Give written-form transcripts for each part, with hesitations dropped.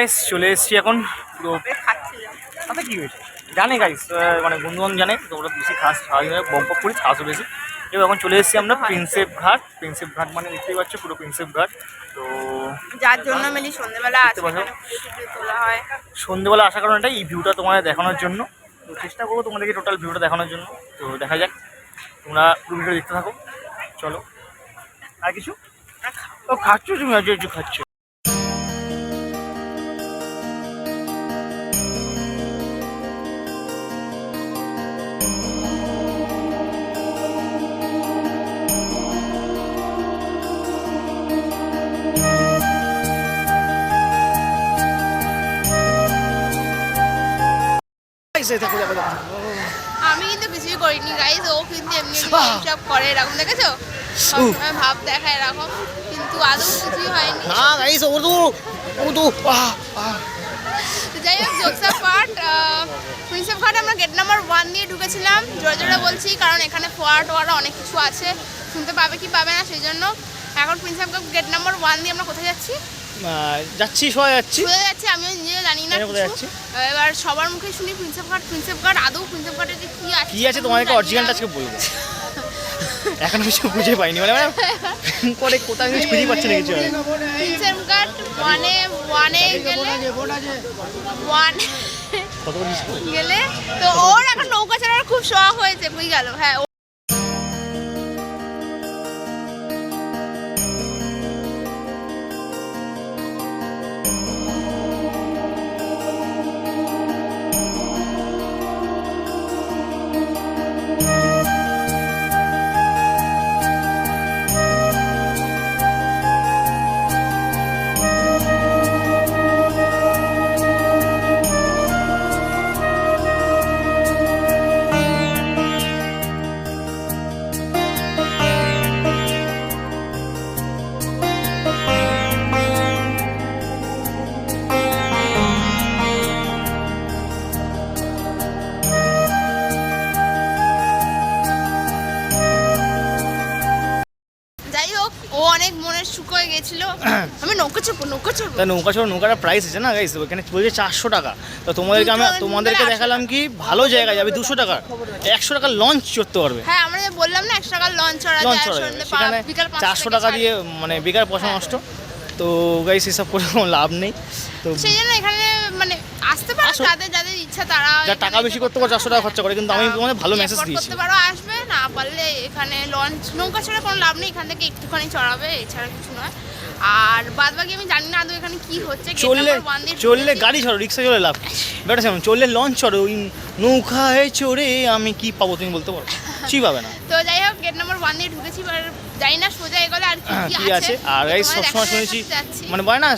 Guys চলে এসেছি এখন পুরো সাথে কি হয়েছে জানে গাইস মানে বন্ধুবান্ধব জানে তো ওরা বেশি খাস খাওয়া যায় বম্প করি খাস বেশি। এবার এখন চলে এসেছি আমরা প্রিন্সেপ ঘাট মানে দেখতেই পাচ্ছ পুরো প্রিন্সেপ ঘাট। তো যার জন্য মেলি সন্ধ্যেবেলা তোলা হয়, সন্ধ্যেবেলা আসার কারণ এটাই এই ভিউটা তোমাদের দেখানোর জন্য। তো চেষ্টা করবো তোমাদেরকে টোটাল ভিউটা দেখানোর জন্য। তো দেখা যাক, তোমরা পুরো ভিডিও দেখতে থাকো। চলো আর কিছু ও খাচ্ছ তুমি আজ একটু খাচ্ছ। আমি কিন্তু কিছুই করিনি গাইজ, ও কিন্তু এমনি সব করে এরকম, দেখেছো সবসময় ভাব দেখায় এরকম, কিন্তু আদৌ কিছুই হয়নি। না গাইস ও তো যাই হোক জোকস পার্ট, প্রিন্সেপ ঘাট আমরা গেট নাম্বার 1 দিয়ে ঢুকেছিলাম। জোরে জোরে বলছি কারণ এখানে ফোয়ারা টোয়ারা অনেক কিছু আছে, শুনতে পাবে কি পাবে না সেই জন্য। এখন প্রিন্সেপ ঘাট গেট নাম্বার 1 দিয়ে আমরা কোথায় যাচ্ছি? সবাই যাচ্ছি, আমিও নিজে জানি না কিছু। এবার সবার মুখে শুনি প্রিন্সেপ ঘাট আদৌ প্রিন্সেপ ঘাটে যে কি আছে তোমাদেরকে অরিজিনালটা আজকে বলবো। এখন কিছু বুঝে পাইনি মানে করে কোথায় কিছু খুঁজে পাচ্ছি না কিছু। প্রিন্সেপ ঘাট ওয়ানে গেলে তো ওর এখন নৌকা চালানোর খুব শখ হয়েছে, বুঝে গেল। হ্যাঁ অনেক মনের সুখ হয়ে গেছিল, আমি নৌকা চড়বো। নৌকাটা প্রাইস আছে না গাইস, ওখানে বলছে 400 টাকা। তো তোমাদেরকে দেখালাম কি ভালো জায়গা যাবে 200 টাকা, 100 টাকা লঞ্চ চড়তে পারবে। হ্যাঁ আমরা বললাম না 100 টাকা লঞ্চ চড়া যায়, সেখানে 400 টাকা দিয়ে মানে বেকার পয়সা নষ্ট। তো গাইস এসব করে কোনো লাভ নেই, তো সেই জন্য এখানে মানে আসতে পারো যাদের ইচ্ছা, তারা যা টাকা বেশি করতে পারে 400 টাকা খরচা করে। কিন্তু আমি তোমাদের ভালো মেসেজ দিয়েছি, করতে পারো, আসবে না পারলে এখানে লঞ্চ নৌকা চড়ে কোনো লাভ নেই, এখান থেকে একটুখানি চড়াবে, এছাড়া কিছু নয়। আর বাদ বাকি আমি জানি না আদৌ এখানে কি হচ্ছে। চললে গাড়ি চড়ো, রিক্সা চড়ে লাভ বেটা, চললে লঞ্চ চড়ো, ওই নৌকায় চড়ে আমি কি পাবো তুমি বলতে পারো? কিছুই পাবে না। তো যাই হোক গেট নাম্বার 1 দিয়ে ঢুকেছি, জানি না সোজা এগোলে আর কি আছে। আর গাইস সবসময় শুনেছি মানে বলে না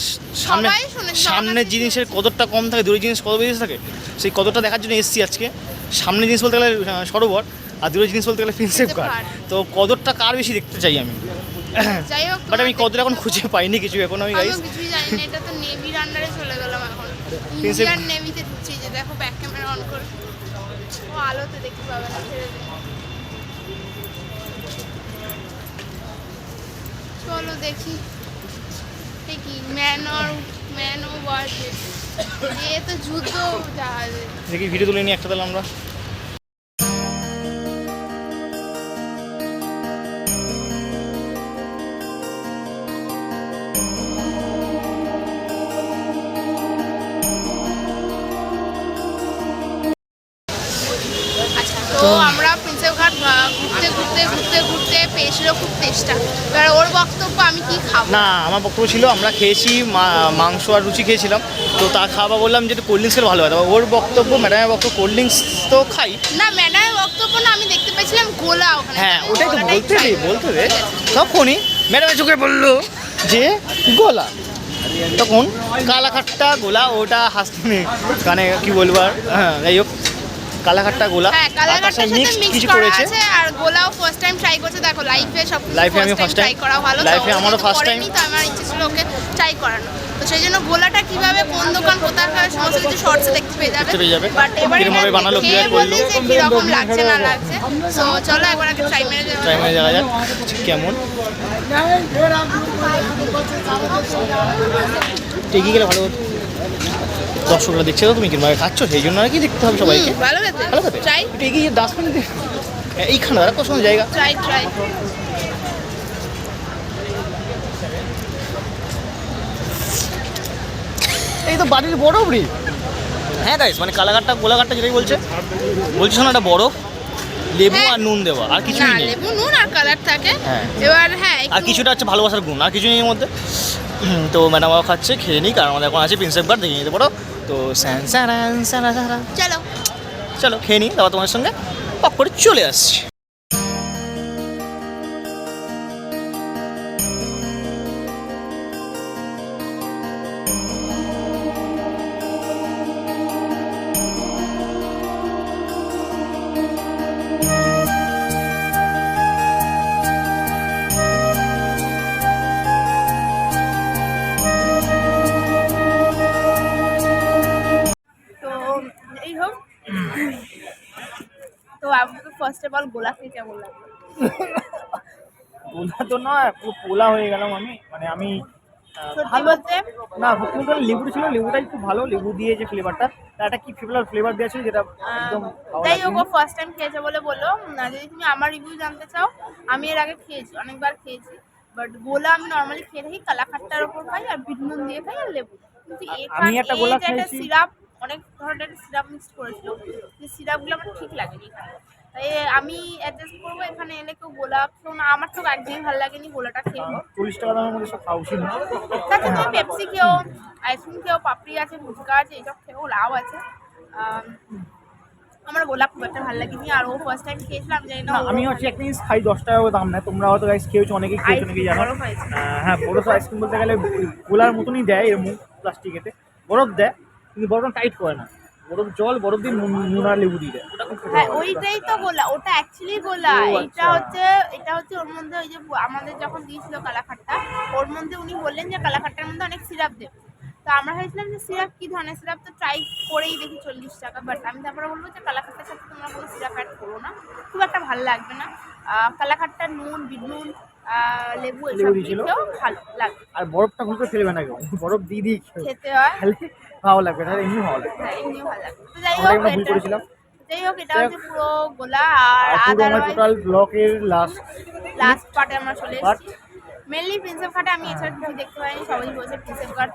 সামনের জিনিসের কদরটা কম থাকে, দূরের জিনিস কত বেশি থাকে, সেই কদরটা দেখার জন্য এসেছি আজকে। সামনের জিনিস বলতে গেলে সরোবর, আর দূরের জিনিস বলতে গেলে প্রিন্সেপ ঘাট। তো কদরটা কার বেশি দেখতে চাই আমি, যাই হোক বাট আমি কদর এখন খুঁজে পাইনি কিছু এখন। আমি গাইস কিছুই জানি না, এটা তো নেভির আন্ডারে চলে গেলাম এখন, ইন্ডিয়ান নেভিতে ঢুকছি। যে দেখো ব্যাক ক্যামেরা অন করে, ও আলোতে দেখতে পাবে না, ছেড়ে দে। চলো দেখি কি ম্যান ও ওয়ার্ড, এ তো যুদ্ধ জাহাজ। দেখি ভিডিও তুলে নিয়ে একটা তাহলে আমরা। তো আমরা প্রিন্সেপ ঘাট ঘুরতে পেয়েছিল খুব তেষ্টা। এবার ওর বক্তব্য আমি কি খাবো না, আমার বক্তব্য ছিল আমরা খেয়েছি মাংস আর রুচি খেয়েছিলাম, তো তা খাওয়া বললাম যে কোল্ড ড্রিঙ্কসের ভালো হয়। ওর বক্তব্য, ম্যাডামের বক্তব্য কোল্ড ড্রিঙ্কস তো খাই না, ম্যাডামের বক্তব্য না, আমি দেখতে পেয়েছিলাম গোলা ওখানে। হ্যাঁ ওটাই তো বলতে দে। তখনই ম্যাডামের চোখে বললো যে গোলা, তখন কালাখাট্টা গোলা, ওটা হাসতে গানে কি বলবো আর। হ্যাঁ যাই হোক কালাঘাটটা গোলা, হ্যাঁ কালাঘাটটার সাথে মিক্স করা আছে, আর গোলাও ফার্স্ট টাইম ট্রাই করছে। দেখো লাইফে আমি ফার্স্ট টাইম ট্রাই করা ভালো, লাইফে আমারও ফার্স্ট টাইম, তো আমার ইচ্ছে ছিল ওকে ট্রাই করানো। তো সেই জন্য গোলাটা কিভাবে কোন দোকান কোথায় সমস্ত কিছু শর্টসে দেখতে পেয়ে যাবে। বাট এবারে বানালো কি বললো যে কি রকম লাগছে না লাগছে। সো চলো একবার আগে ট্রাই মেরে যাওয়া যাক কেমন টেকি গেলে ভালো হতো। দর্শকরা দেখছে তো তুমি কিংবা খাচ্ছ, সেই জন্য আর কি দেখতে হবে সবাইকে। ভালো খেতে, ভালো খেতে ট্রাই একটু এগিয়ে ডাস্টবিনে দিয়ে এইখানে আর পছন্দ জায়গা। Try try. এই তো বাড়ির বরফ রে। হ্যাঁ গাইস, মানে কালাঘাটটা গোলাঘাটটা যেটাই বলছে শোনো, একটা বরফ, লেবু হ্যাঁ। আর নুন দেওয়া, আর না কিছুই নেই। লেবু নুন আর কালার থাকে। হ্যাঁ। এবার হ্যাঁ আর একটু কিছুটা হচ্ছে ভালোবাসার গুণ, আর কিছু নেই এর মধ্যে। তো ম্যাডাম খাচ্ছে, খেয়ে নিই, কারণ আমাদের এখন আছে প্রিন্সেপ ঘাট, দেখে নিতে পারো। তো চলো চলো খেয়ে নিই, তারপর তোমার সঙ্গে পক করে চলে আসছি। তো এই হোক, তো আমাকে ফার্স্ট অফ অল গোলা খেয়ে কেমন লাগলো? পোলা তো নয়, পুরো পোলা হয়ে গেলাম আমি, মানে আমি সত্যি বলতে না সত্যি বলতে লেবুটা ছিল, লেবুটাই খুব ভালো, লেবু দিয়ে যে ফ্লেভারটা, তার একটা কি ফ্লেভার দেওয়া ছিল যেটা একদম ভালো যাই হোক, লাগছে। ফার্স্ট টাইম খেয়েছে বলে বললো। যদি তুমি আমার রিভিউ জানতে চাও, আমি এর আগে খেয়েছি, অনেকবার খেয়েছি, বাট গোলা আমি নর্মালি খেয়ে থাকি কালাখাট্টার ওপর খাই আর বিট নুন দিয়ে খাই আর লেবু। কিন্তু আমি একটা গোলা একটা খেয়েছি। সিরাপ, অনেক ধরনের সিরাপ মিক্স করেছিল, যে সিরাপগুলো আমার ঠিক লাগেনি এখানে, তাই আমি অ্যাডজাস্ট করবো এখানে এলে। কেউ গোলা কেউ না, আমার তো একদমই ভালো লাগেনি, গোলাটা খেয়ে 40 টাকা দামের মধ্যে সব খাওয়া উচিত না। তাতে তুমি পেপসি খেও, আইসক্রিম খেও, পাপড়ি আছে, ফুচকা আছে, এইসব খেও, লাউ আছে। আমার গোলাপ খুব একটা ভালো লাগেনি, আর ও ফার্স্ট টাইম খেয়েছিলাম, জানি না। না, আমি হচ্ছে একটা জিনিস খাই 10 টাকা করে দাম নেয়, তোমরা হয়তো গাইস খেয়েছো, অনেকেই খেয়েছো, অনেকেই জানো। হ্যাঁ, বরফ আইসক্রিম বলতে গেলে গোলার মতনই দেয়, এরকম প্লাস্টিকেতে বরফ দেয়, কিন্তু বরফটা টাইট করে না, বরফ জল, বরফ দিয়ে নুন আর লেবু দিয়ে দেয়, ওটা খুব খেতে হ্যাঁ ভালো লাগে। ওইটাই তো গোলা, ওটা অ্যাকচুয়ালি গোলা। ও, এটা আচ্ছা। হচ্ছে ওর মধ্যে ওই যে আমাদের যখন দিয়েছিল কালাখাট্টা, ওর মধ্যে উনি বললেন যে কালাখাট্টার মধ্যে অনেক সিরাপ দেবে। তো আমরা ভাবছিলাম যে সিরাপ কি ধরনের সিরাপ, তো ট্রাই করেই দেখি 40 টাকা। বাট আমি তারপরে বলবো যে কালাখাট্টার সাথে তোমরা কোনো সিরাপ অ্যাড করো না, খুব একটা ভালো লাগবে না। কালাখাট্টা নুন, বিট নুন, লেবু লেবু এসব দিয়েছিল। দিয়েও ভালো লাগবে। আর বরফটা খুলতে ফেলবে না কেউ, বরফ দিয়ে দিয়ে খেতে হয়, খেলে ভালো লাগবে, তাহলে এমনি ভালো লাগবে। হ্যাঁ, এমনিও ভালো লাগবে। তো যাই আমরা হোক, একটা ভুল করেছিলাম। এটা হচ্ছে পুরো গোলা। আর আর পুরো আমার আদারওয়াইজ টোটাল ব্লকের লাস্ট পার্টে আমরা চলে Part? এসেছি। মেনলি প্রিন্সেপ ঘাটে আমি এছাড়া কিছু দেখতে পাইনি, সবাই বলছে প্রিন্সেপ ঘাট,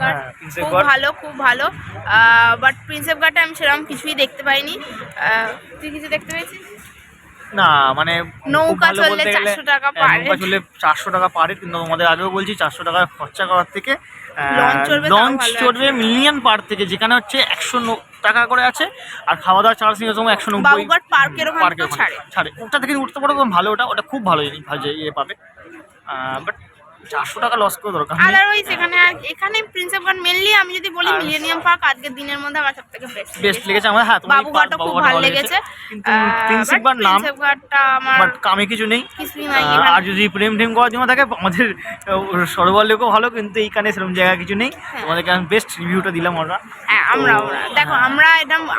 হ্যাঁ, প্রিন্সেপ খুব ঘাট। ভালো, খুব ভালো। বাট প্রিন্সেপ ঘাটে আমি সেরকম কিছুই দেখতে পাইনি। তুই কিছু দেখতে পেয়েছিস? না, মানে খুব নৌকা ভালো চললে বলতে গেলে 400 টাকা পার নৌকা চললে 400 টাকা পারে, কিন্তু আমাদের আগেও বলছি 400 টাকা খরচা করার থেকে লঞ্চ চড়বে, তাও লঞ্চ ভালো চড়বে মিলিয়ন পার থেকে, যেখানে হচ্ছে 100 টাকা করে আছে, আর খাওয়া দাওয়া চার্জ নিয়ে সময় 190 বাবুঘাট পার্কের ওখানে পার্কের তো ছাড়ে। ছাড়ে, ওটা থেকে উঠতে পারো তো ভালো, ওটা খুব ভালো জিনিস, ভালো ইয়ে পাবে। বাট 400 টাকা লস করে দরকার নেই। আদারওয়াইজ এখানে প্রিন্সেপ ঘাট মেনলি আমি যদি বলি, আর- মিলেনিয়াম পার্ক আজকের দিনের মধ্যে আমার সবথেকে বেস্ট লেগেছে আমার। হ্যাঁ, তোমার বাবুঘাটও খুব ভালো লেগেছে, কিন্তু প্রিন্সেপ ঘাট নাম, প্রিন্সেপ ঘাটটা আমার বাট কামে কিছু নেই। কিছুই নাই আর যদি প্রেম টেম করার জন্য থাকে, আমাদের সরোবর লেকও ভালো, কিন্তু এইখানে সেরকম জায়গা কিছু নেই। তোমাদেরকে আমি বেস্ট রিভিউটা দিলাম আমরা। হ্যাঁ, আমরা দেখো,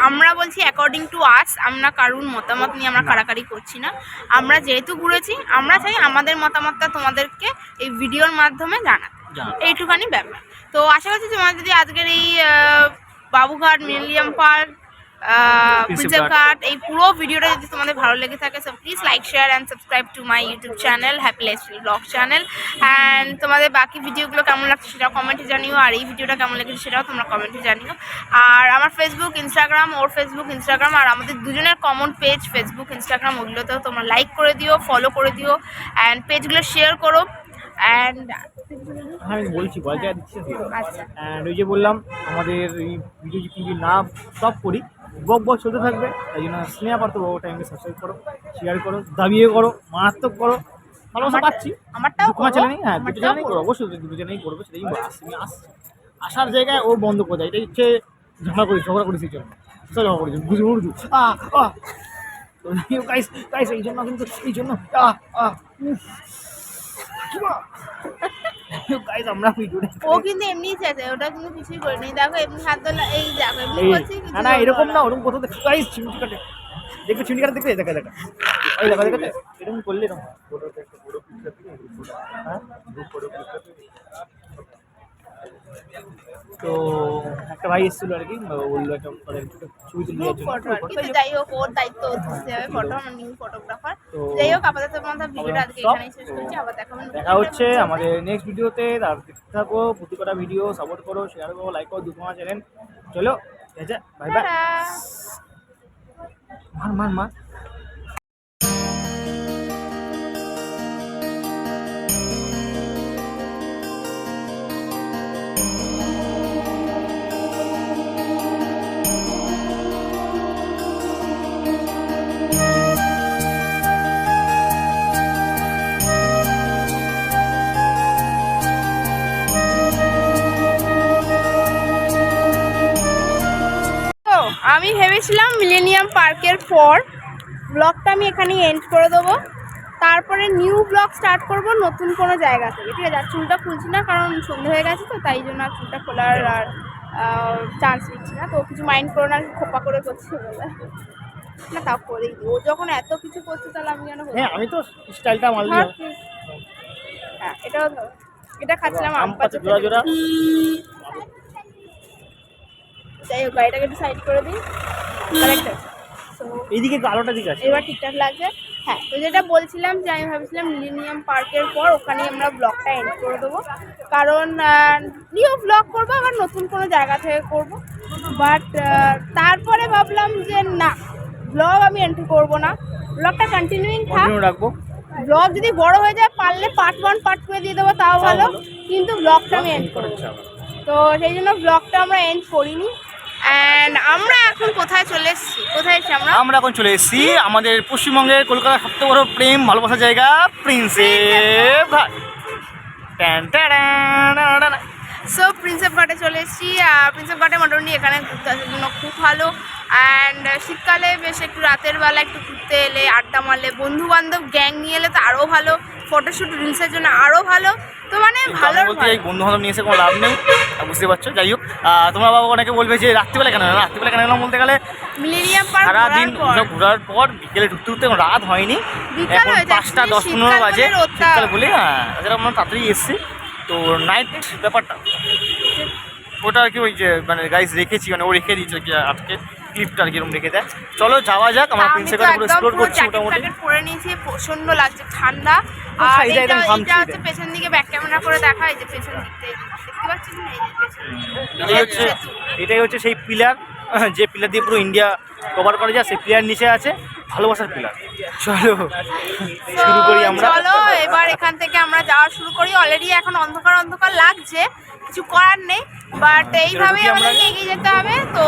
আমরা বলছি অ্যাকর্ডিং টু আস, আমরা কারুর মতামত নিয়ে আমরা কাড়াকাড়ি করছি না। আমরা যেহেতু ঘুরেছি, আমরা চাই আমাদের মতামতটা তোমাদেরকে এই ভিডিওর মাধ্যমে জানাতে, এইটুখানি ব্যাপার। তো আশা করছি তোমার যদি আজকের এই বাবুঘাট, মিলেনিয়াম পার্ক, প্রিন্সেপ ঘাট, এই পুরো ভিডিওটা যদি তোমাদের ভালো লেগে থাকে, so please like, share and subscribe to my YouTube channel, happy lifestyle blog channel. And তোমাদের বাকি ভিডিওগুলো কেমন লাগছে সেটাও কমেন্টে জানিও, আর এই ভিডিওটা কেমন লেগেছে সেটাও তোমরা কমেন্টে জানিও। আর আমার ফেসবুক, ইনস্টাগ্রাম, ওর ফেসবুক, ইনস্টাগ্রাম, আর আমাদের দুজনের কমন পেজ ফেসবুক, ইনস্টাগ্রাম, ওগুলোতেও তোমরা লাইক করে দিও, ফলো করে দিও, অ্যান্ড পেজগুলো শেয়ার করো। অ্যান্ড হ্যাঁ, আমি বলছি, বলতে দিচ্ছি। আচ্ছা, অ্যান্ড ওই যে বললাম, আমাদের এই ভিডিও যদি না স্টপ করি, বক চলতে থাকবে, তাই জন্য স্নেহা পারতো টাইমকে সাবস্ক্রাইব করো, শেয়ার করো, দাবিয়ে করো, মারাত্মক করো, ভালোবাসা পাচ্ছি। আমারটাও তোমার করো, চ্যানেলই, হ্যাঁ, দুটো আমারটাও চ্যানেলই করো, করো। অবশ্যই দুটো চ্যানেলই করবো, সেটাই আসছে, আসার জায়গায় ও বন্ধ করে দেয়, এটাই হচ্ছে ঝগড়া করি সেই জন্য, ঝগড়া করেছি, বুঝে উর্দু তো গাইস এই জন্য, কিন্তু এই জন্য গাইস আমরা ভিডিওটা ও কিন্তু এমনিই চেয়েছে, ওটা কিন্তু কিছুই করিনি। দেখো এমনি হাত ধরলা, এই দেখো এমনি বলছি কিছু না এরকম বলবো না, ওরকম কোথাও গাইস চিমটি কাটে, দেখবে চিমটি কাটে, দেখবে দেখা এই দেখা এরকম করলে এরকম হ্যাঁ তো একটা ভাই এসেছিল আর কি, বললো একটা ছবি তুলে দেওয়ার জন্য। ফটো আর কি। তো যাই হোক, ওর দায়িত্ব ও তুলতে হবে ফটো, আমার নিউ ফটোগ্রাফার। যাই হোক, আপাতত আমাদের ভিডিওটা আজকে এখানেই শেষ করছি। আবার দেখা হচ্ছে আমাদের নেক্সট ভিডিওতে। তার দেখতে থাকো, প্রতি কটা ভিডিও সাপোর্ট করো, শেয়ার করো, লাইক করো, দুটো চ্যানেল। চলো বাই বাই। মার আমি ভেবেছিলাম মিলেনিয়াম পার্কের পর ব্লগটা আমি এখানেই এন্ড করে দেবো, তারপরে নিউ ব্লগ স্টার্ট করব নতুন কোনো জায়গা থেকে, ঠিক আছে? আর চুলটা খুলছি না কারণ সন্ধে হয়ে গেছে, তো তাই জন্য আর চুলটা খোলার আর চান্স নিচ্ছি না। তো কিছু মাইন্ড করো না, খোপা করে করছি বলে না, তাও করেই দিই। ও যখন এত কিছু করছে তাহলে আমি কেন করবো? হ্যাঁ, আমি তো স্টাইলটা মারলি। হ্যাঁ, এটাও ধরো, এটা খাচ্ছিলাম আম পাতা জোড়া। যাই হোক, গাড়িটাকে একটু সাইড করে দিই। কারেক্ট আছে, এইদিকে আলোটা দিকে আছে, এবার ঠিকঠাক লাগছে। হ্যাঁ, তো যেটা বলছিলাম যে আমি ভাবছিলাম মিলেনিয়াম পার্কের পর ওখানেই আমরা ব্লগটা এন্ড করে দেবো, কারণ নিউ ব্লগ করবো আবার নতুন কোনো জায়গা থেকে করবো। বাট তারপরে ভাবলাম যে না, ব্লগ আমি এন্ড করবো না, ব্লগটা কন্টিনিউইং থাক, রাখবো। ব্লগ যদি বড় হয়ে যায় পারলে পার্ট 1 পার্ট 2 দিয়ে দেবো, তাও ভালো, কিন্তু ব্লগটা আমি এন্ড করবো। তো সেই জন্য ব্লগটা আমরা এন্ড করিনি। অ্যান্ড আমরা এখন কোথায় চলে এসেছি? কোথায় এসেছি আমরা এখন চলে এসেছি আমাদের পশ্চিমবঙ্গের কলকাতার সবথেকে বড় প্রেম ভালোবাসার জায়গা, প্রিন্সেপ ঘাট। সো প্রিন্সেপ ঘাটে চলে এসেছি। প্রিন্সেপ ঘাটে মোটামুটি এখানে ঘুরতে আসার জন্য খুব ভালো। অ্যান্ড শীতকালে বেশ একটু রাতের বেলা একটু ঘুরতে এলে, আড্ডা মারলে, বন্ধু বান্ধব গ্যাং নিয়ে এলে তো আরও ভালো, ফটোশ্যুট রিলসের জন্য আরও ভালো। তো মানে ভালো বলতে এই বন্ধু বান্ধব নিয়ে এসে কোনো লাভ নেই, বুঝতে পারছো। যাই হোক, তোমরা বাবা অনেকে বলবে যে রাত্রিবেলা কেন এলাম বলতে গেলে মিলেনিয়াম পার্ক সারাদিন ঘোরার পর বিকেলে ঢুকতে রাত হয়নি, এখন 5টা 10-15 বাজে। শীতকালে বলি তাছাড়া আমরা তাড়াতাড়ি এসেছি। তো নাইট ব্যাপারটা ওটা আর কি, ওই যে মানে গাইজ রেখেছি, মানে ও রেখে দিয়েছে কি আজকে ক্লিপটা আর কি এরকম রেখে দেয়। চলো যাওয়া যাক, আমরা প্রিন্সেপ ঘাট পুরো এক্সপ্লোর করছি মোটামুটি। পরে নিয়েছি, প্রচন্ড লাগছে, ঠান্ডা। আর এটা হচ্ছে পেছন দিকে ব্যাক ক্যামেরা করে দেখা, এই যে পেছন দিকতে দেখতে পাচ্ছেন, এই যে পেছন এটাই হচ্ছে সেই পিলার, যে পিলার দিয়ে পুরো ইন্ডিয়া কভার করা যায়, সেই পিলার নিচে আছে ভালোবাসার পিলার। চলো শুরু করি আমরা। চলো এবার এখান থেকে আমরা যাওয়া শুরু করি। অলরেডি এখন অন্ধকার অন্ধকার লাগছে, কিছু করার নেই, বাট এইভাবেই আমাদেরকে এগিয়ে যেতে হবে। তো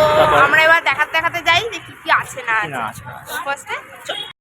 আমরা এবার দেখাতে যাই যে কি কি আছে না আছে। ফার্স্টে চলো।